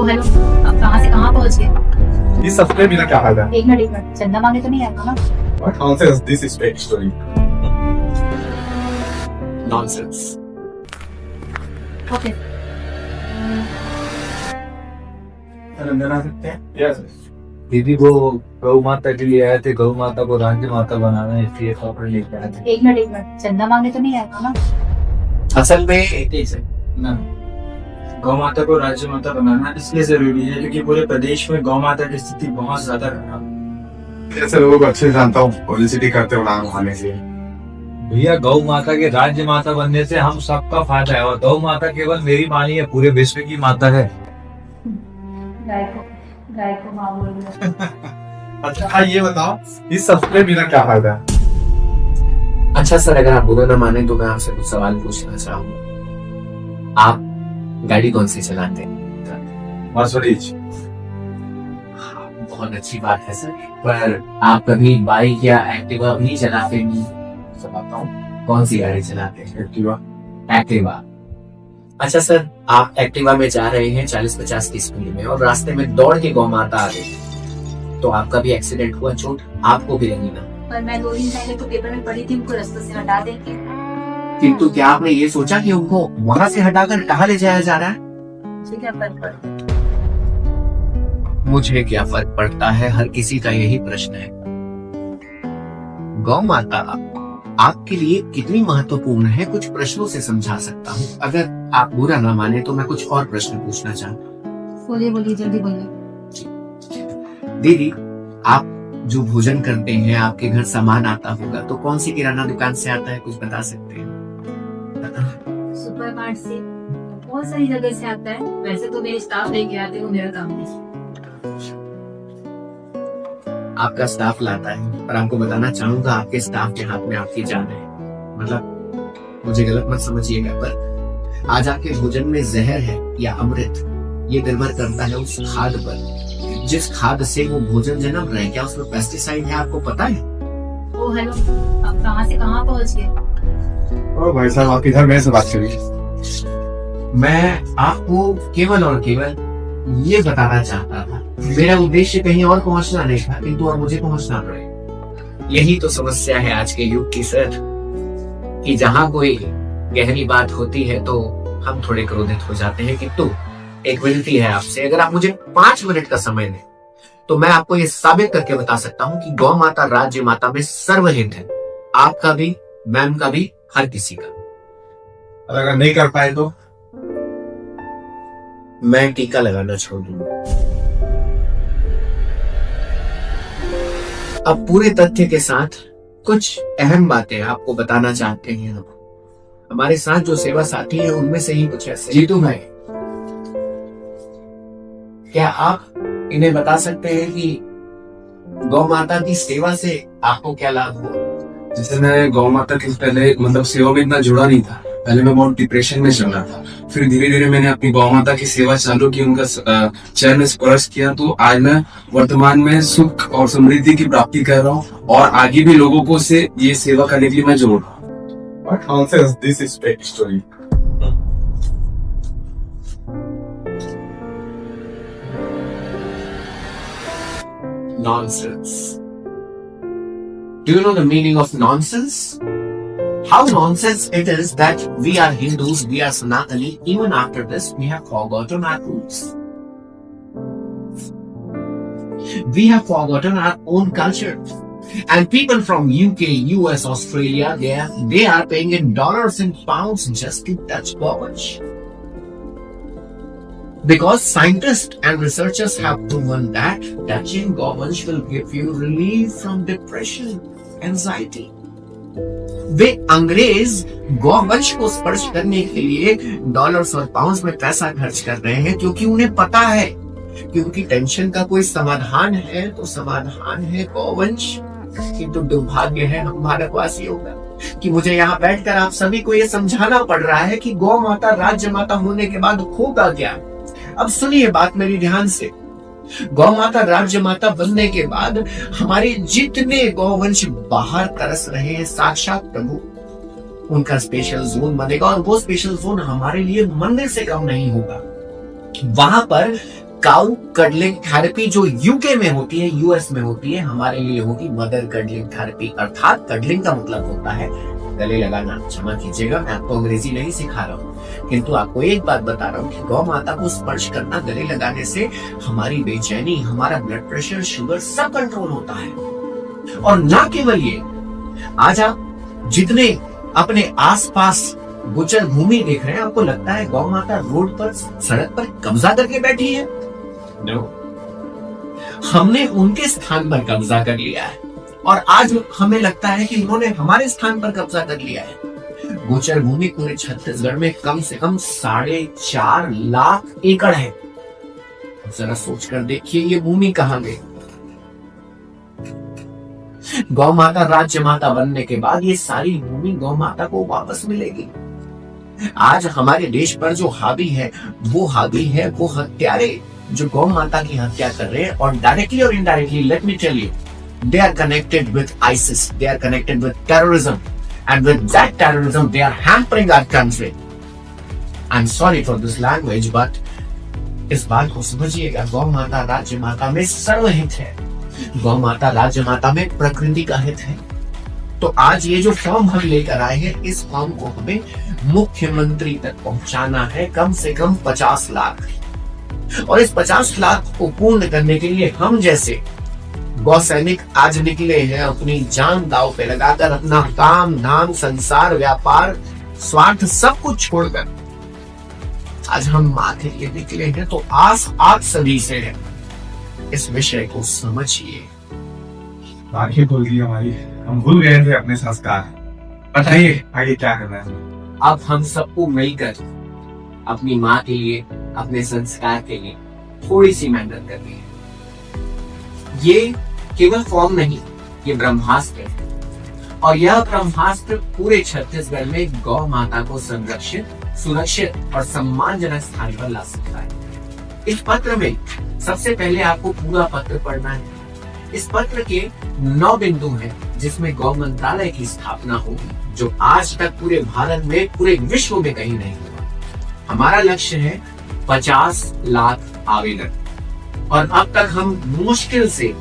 ओ hello, अब कहाँ से कहाँ पहुँच गए? इस हफ्ते मेरा क्या फायदा है? एक मिनट, चंदा मांगे तो नहीं आया ना? What nonsense, this is fake story. Nonsense. Okay. अंदर आ सकते हैं? Yes. दीदी वो गौ माता के लिए आए थे, गौ माता को राज्य माता बनाना है, इसलिए कपड़े लेके आए थे। एक मिनट, चंदा मांगे तो नहीं आया ना? असल में ना, गौ माता को राज्य माता बनाना इसलिए जरूरी है क्योंकि पूरे प्रदेश में गौ माता की स्थिति बहुत ज्यादा खराब है। ऐसे लोगों को अच्छे से जानता हूँ, पब्लिसिटी करते हो नाम खाने से। भैया गौ माता के राज्य माता बनने से हम सबका फायदा है, और गौ माता केवल मेरी माँ नहीं है, पूरे विश्व की माता है। गाय को माँ बोल रहे हो। अच्छा ये बताओ, इस हफ्ते मेरा क्या फायदा है? अच्छा सर, अगर आप बुरा ना माने तो मैं आपसे कुछ सवाल पूछना चाहूंगा। आप गाड़ी कौन सी चलाते हैं? मर्सिडीज। बहुत अच्छी बात है सर, पर आप कभी बाइक या एक्टिवा नहीं चलाते? नहीं चलाता हूँ। कौन सी गाड़ी चलाते हैं? एक्टिवा। अच्छा सर, आप एक्टिवा में जा रहे हैं 40-50 की स्पीड में और रास्ते में दौड़ के गौ माता आ गई, तो आपका भी एक्सीडेंट हुआ, चोट आपको भी लगी ना? पर मैं 2 दिन पहले तो पेपर में पढ़ी थी उनको रास्ते से हटा देंगे। किंतु क्या आपने ये सोचा कि उनको वहां से हटाकर कहाँ ले जाया जा रहा है? मुझे क्या फर्क पड़ता है? मुझे क्या फर्क पड़ता है, हर किसी का यही प्रश्न है। गौ माता आपके लिए कितनी महत्वपूर्ण है, कुछ प्रश्नों से समझा सकता हूँ। अगर आप बुरा ना माने तो मैं कुछ और प्रश्न पूछना चाहता हूँ। बोलिए, जल्दी बोलिए। दीदी, आप जो भोजन करते हैं, आपके घर सामान आता होगा, तो कौन सी किराना दुकान से आता है, कुछ बता सकते हैं? सुपरमार्ट से, बहुत सारी जगह से आता है। वैसे तो मेरे स्टाफ लेके आते, वो मेरा काम नहीं। आपका स्टाफ लाता है, पर आपको बताना चाहूंगा आपके स्टाफ के हाथ में आपकी जान है। मतलब मुझे गलत मत समझिएगा, पर आज आपके भोजन में जहर है या अमृत, ये निर्भर करता है उस खाद पर, जिस खाद से वो भोजन जन्म रहे। क्या उसमें पेस्टिसाइड है, आपको पता है? ओ हेलो, अब कहाँ से कहाँ पहुँच गए? ओ भाई साहब, आप इधर मेरे से बात करिए। मैं आपको केवल और केवल ये बताना चाहता था, मेरा उद्देश्य कहीं और पहुंचना नहीं था, किंतु अब मुझे पहुंचना पड़े। यही तो समस्या है आज के युग की सर, कि जहाँ कोई गहरी बात होती है तो हम थोड़े क्रोधित हो जाते हैं। किंतु एक विनती है आपसे, अगर आप मुझे 5 मिनट का समय दें तो मैं आपको ये साबित करके बता सकता हूँ कि गौ माता राज्य माता में सर्वहित है, आपका भी, मैम का भी, हर किसी का। अगर नहीं कर पाए तो मैं टीका लगाना छोड़ दूंगा। अब पूरे तथ्य के साथ कुछ अहम बातें आपको बताना चाहते हैं। हम हमारे साथ जो सेवा साथी हैं उनमें से ही कुछ ऐसे। जीतू भाई, क्या आप इन्हें बता सकते हैं कि गौ माता की सेवा से आपको क्या लाभ हुआ? जैसे मैं गौ माता के पहले मतलब सेवा में इतना जुड़ा नहीं था, पहले मैं बहुत डिप्रेशन में चल रहा था। फिर धीरे धीरे मैंने अपनी गौ माता की सेवा चालू की, उनका चरण स्पर्श किया, तो आज मैं वर्तमान में सुख और समृद्धि की प्राप्ति कर रहा हूँ और आगे भी लोगों को से ये सेवा करने के लिए मैं जोड़ रहा हूँ। What nonsense, this is fake story. Nonsense. Do you know the meaning of nonsense? How nonsense it is that we are Hindus, we are Sanatani, even after this we have forgotten our roots. We have forgotten our own culture. And people from UK, US, Australia, they are paying in dollars and pounds just to touch Govansh. Because scientists and researchers have proven that touching Govansh will give you relief from depression, anxiety. वे अंग्रेज गौवंश को स्पर्श करने के लिए dollars और pounds में पैसा खर्च कर रहे हैं, क्योंकि उन्हें पता है कि उनकी टेंशन का कोई समाधान है तो समाधान है गौवंश। किंतु दुर्भाग्य है हम भारतवासियों का कि मुझे यहाँ बैठकर आप सभी को ये समझाना पड़ रहा है कि गौ माता राज्य माता होने के बाद होगा क्या। अब सुनिए बात मेरी ध्यान से। गौ माता राज्य माता बनने के बाद हमारे जितने गौवंश बाहर तरस रहे हैं, साक्षात प्रभु उनका स्पेशल जोन बनेगा, और वो स्पेशल जोन हमारे लिए मंदिर से कम नहीं होगा। वहां पर काउ कडलिंग थेरेपी जो यूके में होती है, यूएस में होती है, हमारे लिए होगी मदर कडलिंग थेरेपी। अर्थात कडलिंग का मतलब होता है गले लगाना। क्षमा कीजिएगा, मैं आपको अंग्रेजी नहीं सिखा रहा हूँ, किंतु आपको एक बात बता रहा हूँ कि गौ माता को स्पर्श करना, गले लगाने से हमारी बेचैनी, हमारा ब्लड प्रेशर, शुगर सब कंट्रोल होता है। और ना केवल ये, आज आप जितने अपने आसपास गोचर भूमि देख रहे हैं, आपको लगता है गौ माता रोड पर, सड़क पर कब्जा करके बैठी है? नो, हमने उनके स्थान पर कब्जा कर लिया है और आज हमें लगता है कि उन्होंने हमारे स्थान पर कब्जा कर लिया है। गोचर भूमि पूरे छत्तीसगढ़ में कम से कम 4.5 लाख एकड़ है। जरा सोच कर देखिए ये भूमि कहां गई। गौ माता राज्य माता बनने के बाद ये सारी भूमि गौ माता को वापस मिलेगी। आज हमारे देश पर जो हावी है वो हत्यारे जो गौ माता की हत्या कर रहे हैं, और डायरेक्टली और indirectly, let me tell you, they are connected with ISIS, they are connected with terrorism, and with that terrorism they are hampering our country. I'm sorry for this language, but इस बात को समझिएगा, गौ माता राज्य माता में सर्वहित है, गौ माता राज्य माता में प्रकृति का हित है। तो आज ये जो फॉर्म हम लेकर आए हैं, इस फॉर्म को हमें मुख्यमंत्री तक पहुंचाना है, कम से कम 50 लाख। और इस 50 लाख को पूर्ण करने के लिए हम जैसे गौ सैनिक आज निकले हैं, अपनी जान दांव पे लगाकर, अपना काम धाम, संसार, व्यापार, स्वार्थ सब कुछ छोड़कर आज हम माँ के लिए निकले हैं। तो आस आप सभी से है, इस विषय को समझिए। आंखें खुल गई हमारी, हम भूल गए थे अपने संस्कार। बताइए आगे क्या करना है? अब हम सबको मिलकर अपनी माँ के लिए, अपने संस्कार के लिए थोड़ी सी मेहनत करनी है। ये केवल फॉर्म नहीं, ये ब्रह्मास्त्र है, और यह ब्रह्मास्त्र पूरे छत्तीसगढ़ में गौ माता को संरक्षित, सुरक्षित और सम्मानजनक स्थान पर ला सकता है। इस पत्र में सबसे पहले आपको पूरा पत्र पढ़ना है। इस पत्र के 9 बिंदु हैं जिसमें गौ मंत्रालय की स्थापना होगी, जो आज तक पूरे भारत में, पूरे विश्व में कहीं नहीं हुआ। हमारा लक्ष्य है 50 लाख आवेदन, और अब तक हम मुश्किल से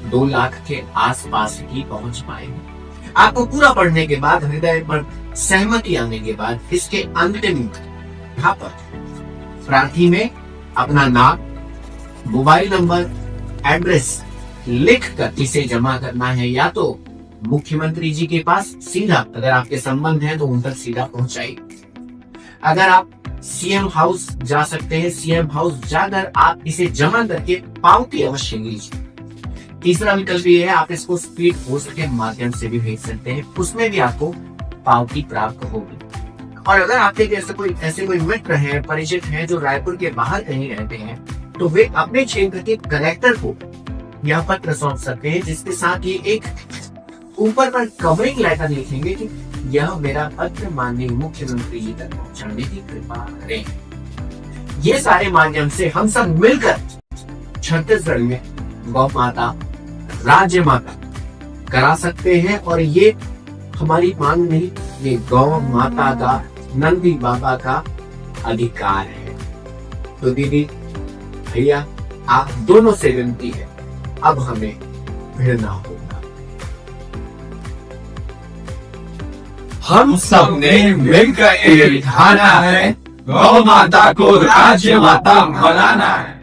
2 लाख के आसपास ही पहुंच पाएंगे। आपको पूरा पढ़ने के बाद, हृदय पर सहमति आने के बाद, इसके अंतिम यहाँ पर प्रार्थी में अपना नाम, मोबाइल नंबर, एड्रेस लिखकर इसे जमा करना है, या तो मुख्यमंत्री जी के पास सीधा, अगर आपके संबंध है तो उन तक सीधा पहुंचाइए। अगर आप सीएम हाउस जा सकते हैं, सीएम हाउस जाकर आप इसे जमा करके पावती अवश्य लीजिए। तीसरा विकल्प ये है, आप इसको स्पीड पोस्ट के माध्यम से भी भेज सकते हैं, उसमें भी आपको पावती प्राप्त होगी। और अगर आपके ऐसे कोई मित्र हैं, परिचित हैं जो रायपुर के बाहर कहीं रहते हैं, तो वे अपने क्षेत्र के कलेक्टर को यह पत्र सौंप सकते हैं, जिसके साथ ये एक ऊपर पर कवरिंग लेटर लिखेंगे कि यह मेरा पत्र माननीय मुख्यमंत्री जी तक पहुंचाने की कृपा करें। ये सारे माध्यम से हम सब मिलकर छत्तीसगढ़ में गौ माता राज्य माता करा सकते हैं, और ये हमारी मांग नहीं, ये गौ माता का, नंदी बाबा का अधिकार है। तो दीदी भैया, आप दोनों से विनती है, अब हमें भिड़ना होगा। हम सब ने मिलकर ये दिखाना है, गौ माता को राज्य माता बनाना है।